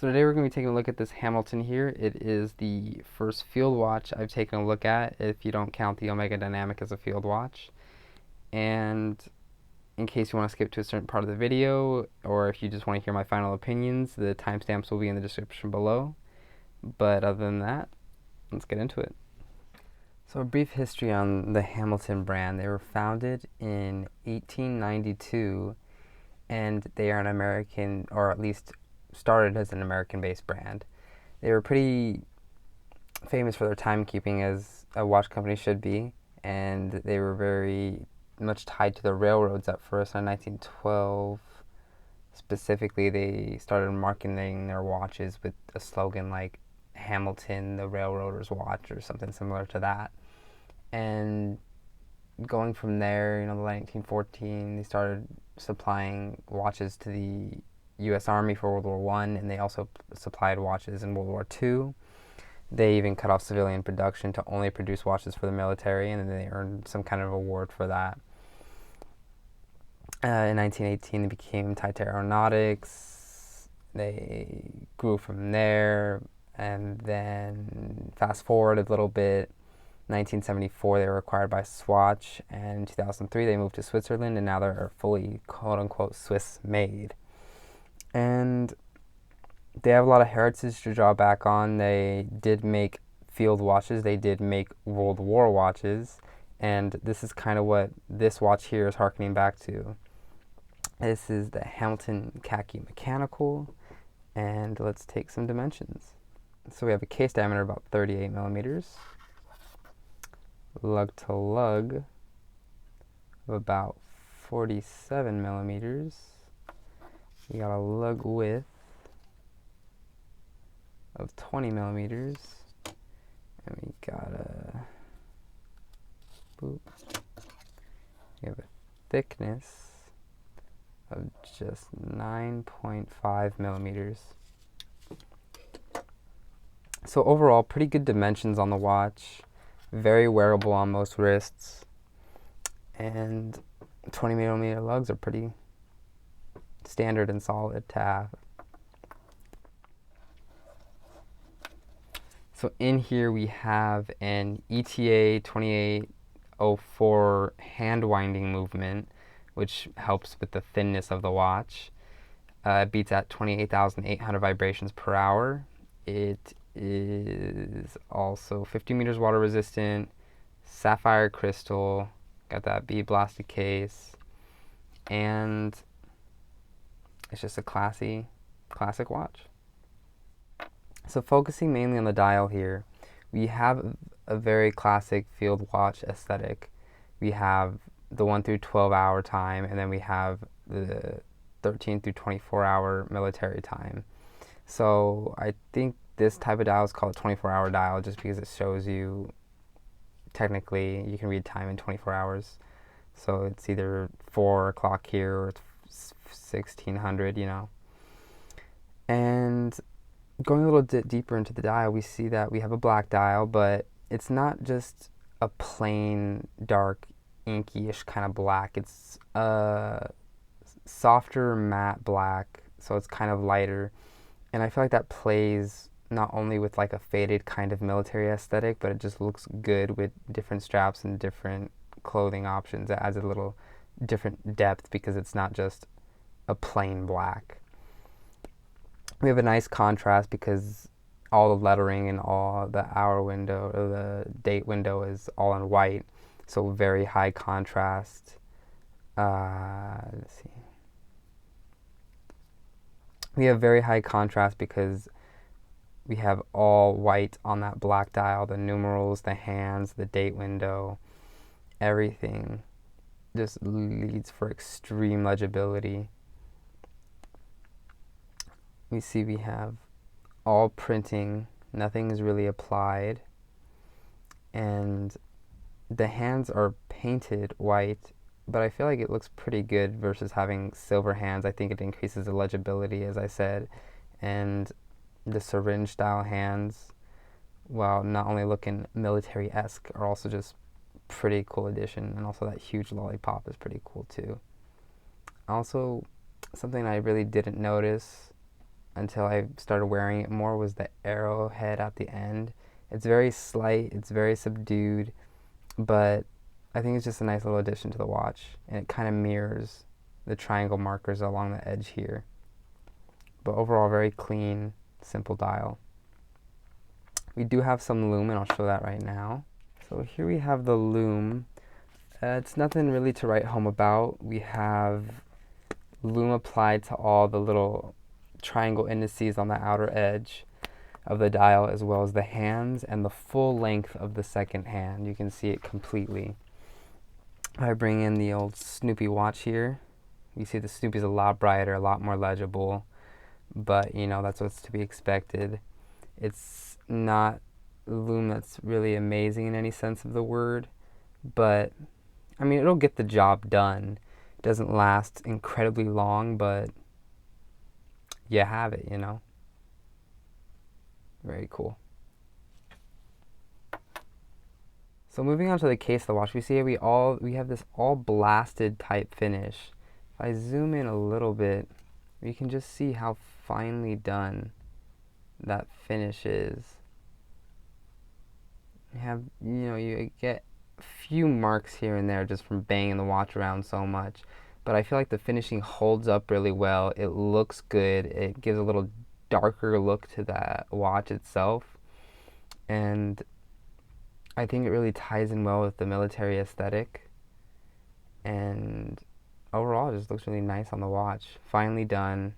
So today we're going to be taking a look at this Hamilton here. It is the first field watch I've taken a look at, if you don't count the Omega Dynamic as a field watch. And in case you want to skip to a certain part of the video, or if you just want to hear my final opinions, the timestamps will be in the description below. But other than that, let's get into it. So a brief history on the Hamilton brand. They were founded in 1892, and they are an American, or at least started as an American-based brand. They were pretty famous for their timekeeping, as a watch company should be, and they were very much tied to the railroads at first. In 1912, specifically, they started marketing their watches with a slogan like Hamilton, the railroader's watch, or something similar to that. And going from there, the 1914, they started supplying watches to the U.S. Army for World War I, and they also supplied watches in World War II. They even cut off civilian production to only produce watches for the military, and then they earned some kind of award for that. In 1918, they became tied to aeronautics. They grew from there, and then fast forward a little bit, 1974, they were acquired by Swatch, and in 2003, they moved to Switzerland, and now they're fully, quote-unquote, Swiss-made. And they have a lot of heritage to draw back on. They did make field watches. They did make World War watches. And this is kind of what this watch here is harkening back to. This is the Hamilton Khaki Mechanical. And let's take some dimensions. So we have a case diameter about 38 millimeters. Lug to lug of about 47 millimeters. We got a lug width of 20 millimeters, and we got we have a thickness of just 9.5 millimeters. So overall, pretty good dimensions on the watch, very wearable on most wrists, and 20 millimeter lugs are pretty standard and solid to have. So in here we have an ETA 2804 hand winding movement, which helps with the thinness of the watch. It beats at 28,800 vibrations per hour. It is also 50 meters water resistant, sapphire crystal, got that bead blasted case, and it's just a classic watch. So focusing mainly on the dial here, we have a very classic field watch aesthetic. We have the 1 through 12 hour time, and then we have the 13 through 24 hour military time. So I think this type of dial is called a 24-hour dial just because it shows you, technically, you can read time in 24 hours. So it's either 4 o'clock here or it's 1600, And going a little bit deeper into the dial, we see that we have a black dial, but it's not just a plain, dark, inky-ish kind of black. It's a softer matte black, so it's kind of lighter. And I feel like that plays not only with like a faded kind of military aesthetic, but it just looks good with different straps and different clothing options. It adds a little different depth because it's not just a plain black. We have a nice contrast because all the lettering and all the hour window or the date window is all in white, so very high contrast. Let's see. We have very high contrast because we have all white on that black dial, the numerals, the hands, the date window, everything just leads for extreme legibility. We see we have all printing, nothing is really applied, and the hands are painted white, but I feel like it looks pretty good versus having silver hands. I think it increases the legibility, as I said, and the syringe style hands, while not only looking military-esque, are also just pretty cool addition, and also that huge lollipop is pretty cool too. Also, something I really didn't notice until I started wearing it more was the arrowhead at the end. It's very slight, it's very subdued, but I think it's just a nice little addition to the watch, and it kind of mirrors the triangle markers along the edge here. But overall, very clean, simple dial. We do have some Lume, and I'll show that right now. So here we have the Lume. It's nothing really to write home about. We have Lume applied to all the little triangle indices on the outer edge of the dial, as well as the hands and the full length of the second hand. You can see it completely. I bring in the old Snoopy watch here. You see the Snoopy's a lot brighter, a lot more legible, but you know, that's what's to be expected. It's not Lume that's really amazing in any sense of the word, but I mean, it'll get the job done. It doesn't last incredibly long, but you have it, you know. Very cool. So moving on to the case of the watch, we see we have this all blasted type finish. If I zoom in a little bit, you can just see how finely done that finish is. You get a few marks here and there just from banging the watch around so much, but I feel like the finishing holds up really well. It looks good. It gives a little darker look to that watch itself, and I think it really ties in well with the military aesthetic, and overall it just looks really nice on the watch. Finely done.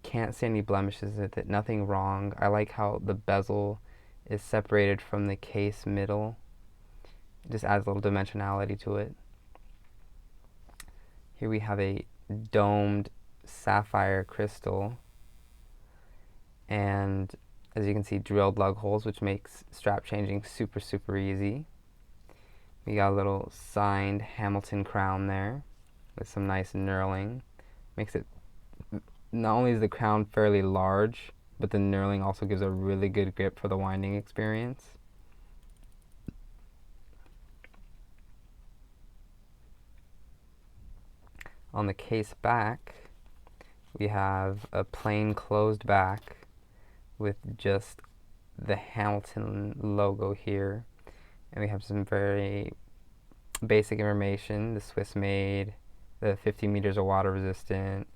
Can't see any blemishes with it. Nothing wrong. I like how the bezel is separated from the case middle. It just adds a little dimensionality to it. Here we have a domed sapphire crystal, and as you can see, drilled lug holes, which makes strap changing super, super easy. We got a little signed Hamilton crown there with some nice knurling. Makes it, not only is the crown fairly large, but the knurling also gives a really good grip for the winding experience. On the case back, we have a plain closed back with just the Hamilton logo here, and we have some very basic information: the Swiss made, the 50 meters of water resistant,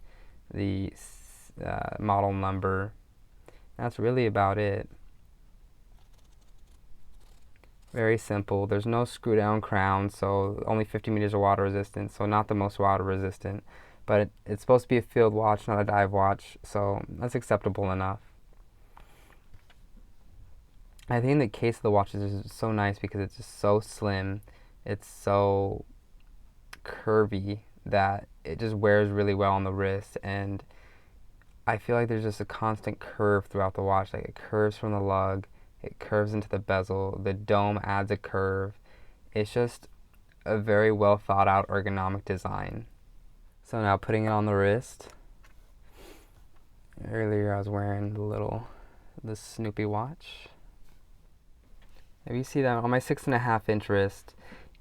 the model number. That's really about it. Very simple. There's no screw down crown, so only 50 meters of water resistant, so not the most water resistant, but it's supposed to be a field watch, not a dive watch, so that's acceptable enough. I think the case of the watch is so nice because it's just so slim. It's so curvy that it just wears really well on the wrist, and I feel like there's just a constant curve throughout the watch. Like, it curves from the lug, it curves into the bezel, the dome adds a curve. It's just a very well thought out ergonomic design. So now putting it on the wrist. Earlier I was wearing the Snoopy watch. If you see that on my 6.5-inch wrist,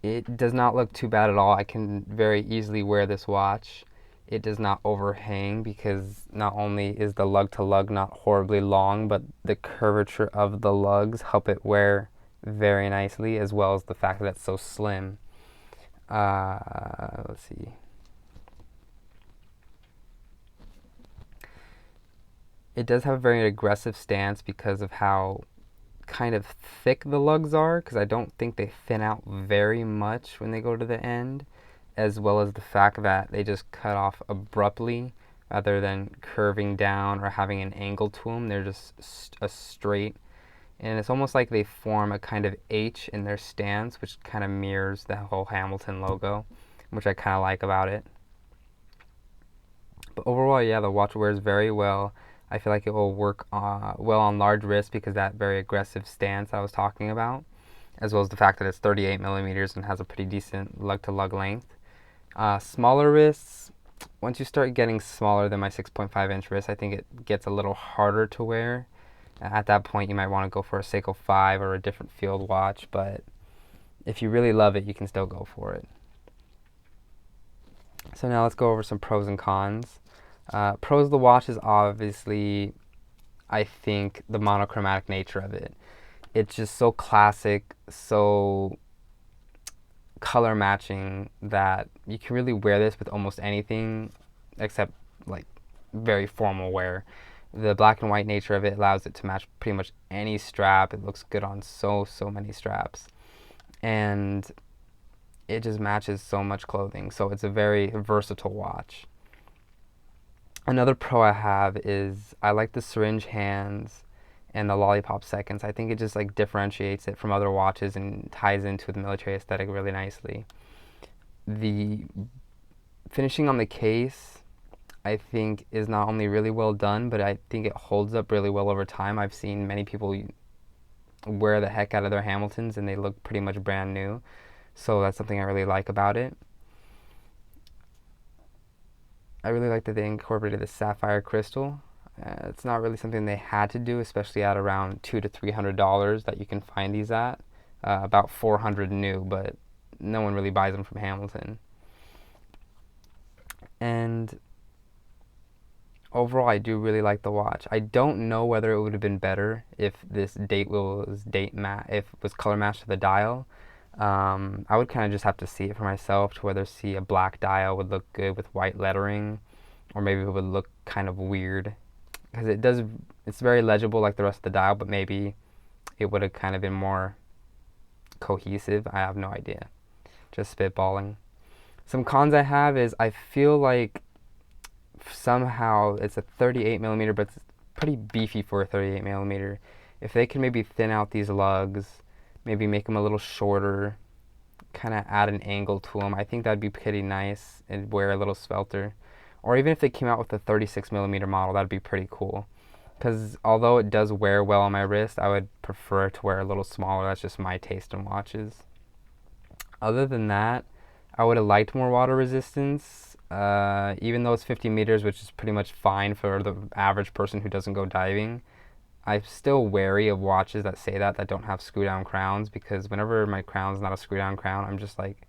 it does not look too bad at all. I can very easily wear this watch. It does not overhang because not only is the lug to lug not horribly long, but the curvature of the lugs help it wear very nicely, as well as the fact that it's so slim. Let's see. It does have a very aggressive stance because of how kind of thick the lugs are, because I don't think they thin out very much when they go to the end, as well as the fact that they just cut off abruptly rather than curving down or having an angle to them. They're just a straight, and it's almost like they form a kind of H in their stance, which kind of mirrors the whole Hamilton logo, which I kind of like about it. But overall, yeah, the watch wears very well. I feel like it will work well on large wrists because that very aggressive stance I was talking about, as well as the fact that it's 38 millimeters and has a pretty decent lug-to-lug length. Smaller wrists, once you start getting smaller than my 6.5-inch wrist, I think it gets a little harder to wear. At that point, you might want to go for a Seiko 5 or a different field watch, but if you really love it, you can still go for it. So now let's go over some pros and cons. Pros of the watch is obviously, I think, the monochromatic nature of it. It's just so classic, so color matching that you can really wear this with almost anything except like very formal wear. The black and white nature of it allows it to match pretty much any strap. It looks good on so many straps. And it just matches so much clothing. So it's a very versatile watch. Another pro I have is I like the syringe hands and the lollipop seconds. I think it just like differentiates it from other watches and ties into the military aesthetic really nicely. The finishing on the case, I think, is not only really well done, but I think it holds up really well over time. I've seen many people wear the heck out of their Hamiltons and they look pretty much brand new. So that's something I really like about it. I really like that they incorporated the sapphire crystal. It's not really something they had to do, especially at around $200 to $300 that you can find these at. About 400 new, but no one really buys them from Hamilton. And overall, I do really like the watch. I don't know whether it would have been better if this if it was color matched to the dial. I would kind of just have to see it for myself to whether see a black dial would look good with white lettering, or maybe it would look kind of weird because it's very legible like the rest of the dial, but maybe it would have kind of been more cohesive. I have no idea. Just spitballing. Some cons I have is I feel like somehow it's a 38 millimeter, but it's pretty beefy for a 38 millimeter. If they can maybe thin out these lugs, maybe make them a little shorter, kind of add an angle to them, I think that'd be pretty nice and wear a little svelter. Or even if they came out with a 36 millimeter model, that'd be pretty cool. Because although it does wear well on my wrist, I would prefer to wear a little smaller. That's just my taste in watches. Other than that, I would have liked more water resistance. Even though it's 50 meters, which is pretty much fine for the average person who doesn't go diving, I'm still wary of watches that say that don't have screw down crowns, because whenever my crown's not a screw down crown, I'm just like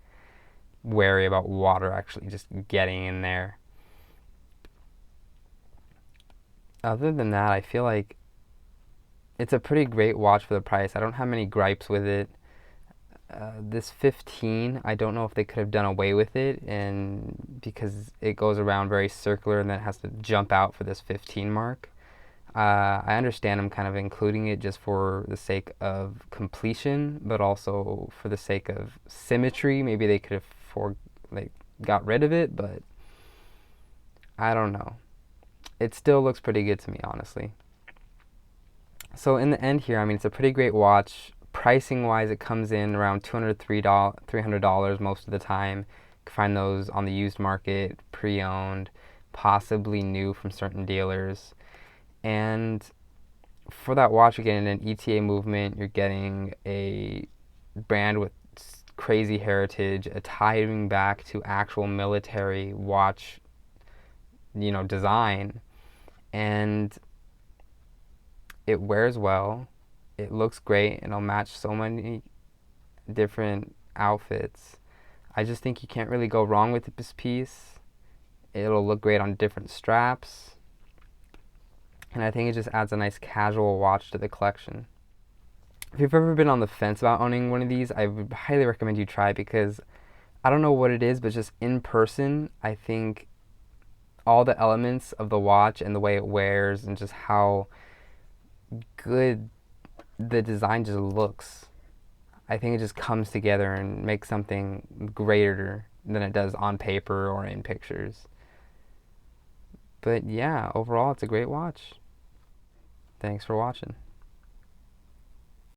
wary about water actually just getting in there. Other than that, I feel like it's a pretty great watch for the price. I don't have many gripes with it. This 15, I don't know if they could have done away with it, and because it goes around very circular and then it has to jump out for this 15 mark. I understand them kind of including it just for the sake of completion, but also for the sake of symmetry. Maybe they could have like got rid of it, but I don't know. It still looks pretty good to me, honestly. So in the end here, I mean, it's a pretty great watch. Pricing wise, it comes in around $300 most of the time. You can find those on the used market, pre-owned, possibly new from certain dealers. And for that watch, you're getting an ETA movement. You're getting a brand with crazy heritage, a tying back to actual military watch, design, and it wears well. It looks great, and it'll match so many different outfits. I just think you can't really go wrong with this piece. It'll look great on different straps, and I think it just adds a nice casual watch to the collection. If you've ever been on the fence about owning one of these, I would highly recommend you try, because I don't know what it is, but just in person, I think all the elements of the watch and the way it wears and just how good the design just looks, I think it just comes together and makes something greater than it does on paper or in pictures. But yeah, overall, it's a great watch. Thanks for watching.